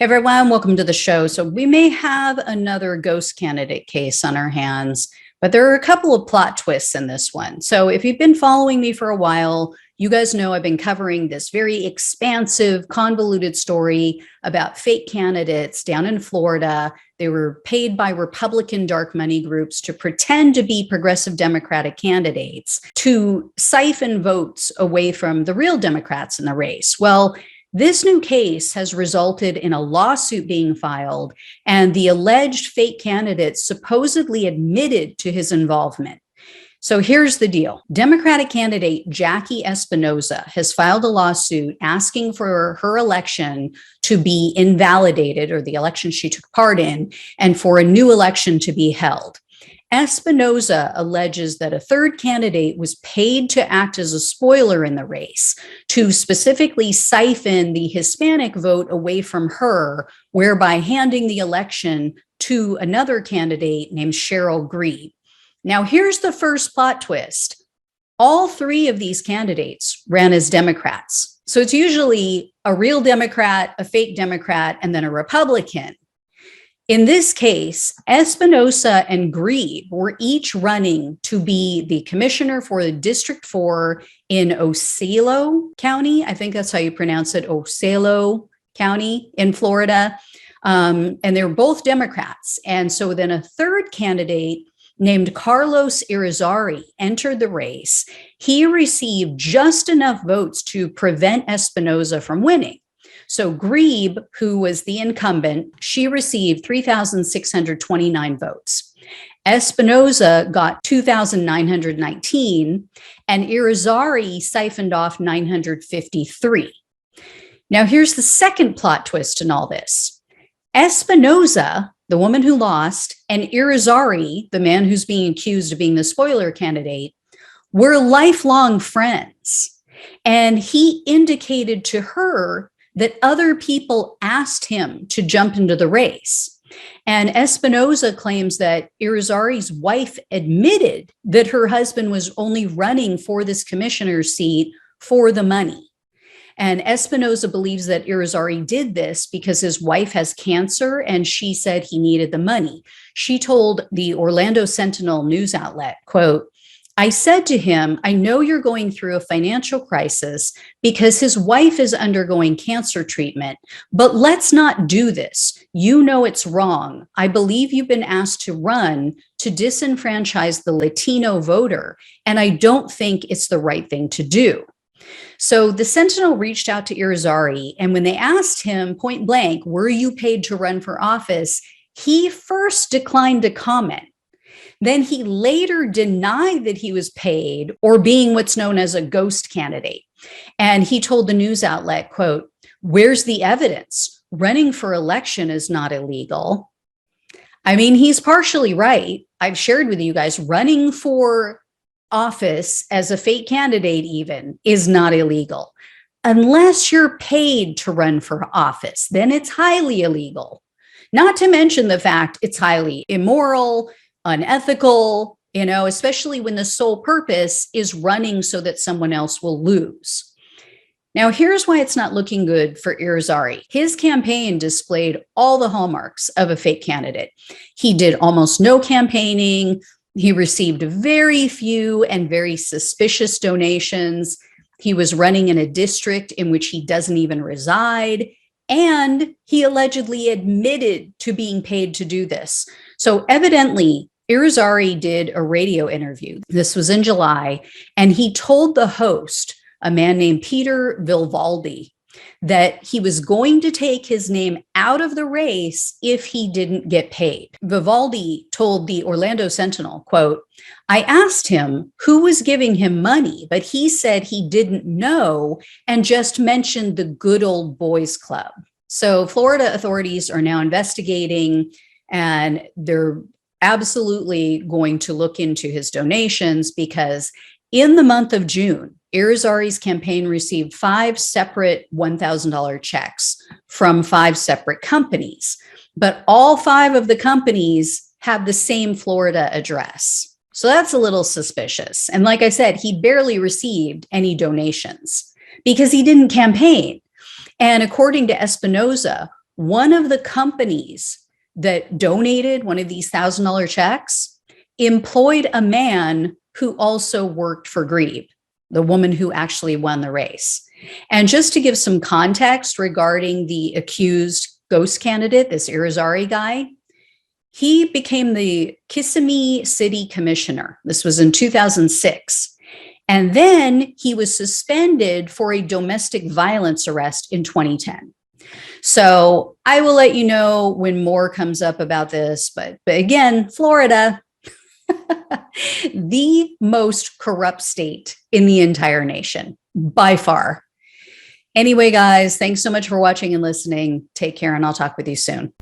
Hey everyone, welcome to the show. So we may have another ghost candidate case on our hands, but there are a couple of plot twists in this one. So if you've been following me for a while, you guys know I've been covering this very expansive, convoluted story about fake candidates down in Florida. They were paid by Republican dark money groups to pretend to be progressive Democratic candidates to siphon votes away from the real Democrats in the race. Well, this new case has resulted in a lawsuit being filed, and the alleged fake candidate supposedly admitted to his involvement. So here's the deal. Democratic candidate Jackie Espinoza has filed a lawsuit asking for her election to be invalidated, or the election she took part in, and for a new election to be held. Espinoza alleges that a third candidate was paid to act as a spoiler in the race, to specifically siphon the Hispanic vote away from her, whereby handing the election to another candidate named Cheryl Grebe. Now, here's the first plot twist. All three of these candidates ran as Democrats. So it's usually a real Democrat, a fake Democrat, and then a Republican. In this case, Espinoza and Grebe were each running to be the commissioner for the District 4 in Osceola County. I think that's how you pronounce it, Osceola County in Florida. And they're both Democrats. And so then a third candidate named Carlos Irizarry entered the race. He received just enough votes to prevent Espinoza from winning. So Grebe, who was the incumbent, she received 3,629 votes. Espinoza got 2,919, and Irizarry siphoned off 953. Now, here's the second plot twist in all this. Espinoza, the woman who lost, and Irizarry, the man who's being accused of being the spoiler candidate, were lifelong friends. And he indicated to her that other people asked him to jump into the race. And Espinoza claims that Irizarry's wife admitted that her husband was only running for this commissioner's seat for the money. And Espinoza believes that Irizarry did this because his wife has cancer and she said he needed the money. She told the Orlando Sentinel news outlet, quote, "I said to him, I know you're going through a financial crisis because his wife is undergoing cancer treatment, but let's not do this. You know it's wrong. I believe you've been asked to run to disenfranchise the Latino voter, and I don't think it's the right thing to do." So the Sentinel reached out to Irizarry, and when they asked him point blank, were you paid to run for office? He first declined to comment. Then he later denied that he was paid or being what's known as a ghost candidate. And he told the news outlet, quote, "Where's the evidence? Running for election is not illegal." I mean, he's partially right. I've shared with you guys, running for office as a fake candidate even is not illegal. Unless you're paid to run for office, then it's highly illegal. Not to mention the fact it's highly immoral, unethical, especially when the sole purpose is running so that someone else will lose. Now, here's why it's not looking good for Irizarry. His campaign displayed all the hallmarks of a fake candidate. He did almost no campaigning. He received very few and very suspicious donations. He was running in a district in which he doesn't even reside. And he allegedly admitted to being paid to do this. So evidently, Irizarry did a radio interview. This was in July, and he told the host, a man named Peter Vivaldi, that he was going to take his name out of the race if he didn't get paid. Vivaldi told the Orlando Sentinel, quote, "I asked him who was giving him money, but he said he didn't know and just mentioned the good old boys club." So Florida authorities are now investigating, and they're absolutely going to look into his donations because in the month of June, Irizarry's campaign received 5 separate $1,000 checks from 5 separate companies, but all 5 of the companies have the same Florida address. So that's a little suspicious. And like I said, he barely received any donations because he didn't campaign. And according to Espinoza, one of the companies that donated one of these $1,000 checks employed a man who also worked for Grebe, the woman who actually won the race. And just to give some context regarding the accused ghost candidate, this Irizarry guy, he became the Kissimmee City Commissioner. This was in 2006. And then he was suspended for a domestic violence arrest in 2010. So I will let you know when more comes up about this. But again, Florida, the most corrupt state in the entire nation, by far. Anyway, guys, thanks so much for watching and listening. Take care, and I'll talk with you soon.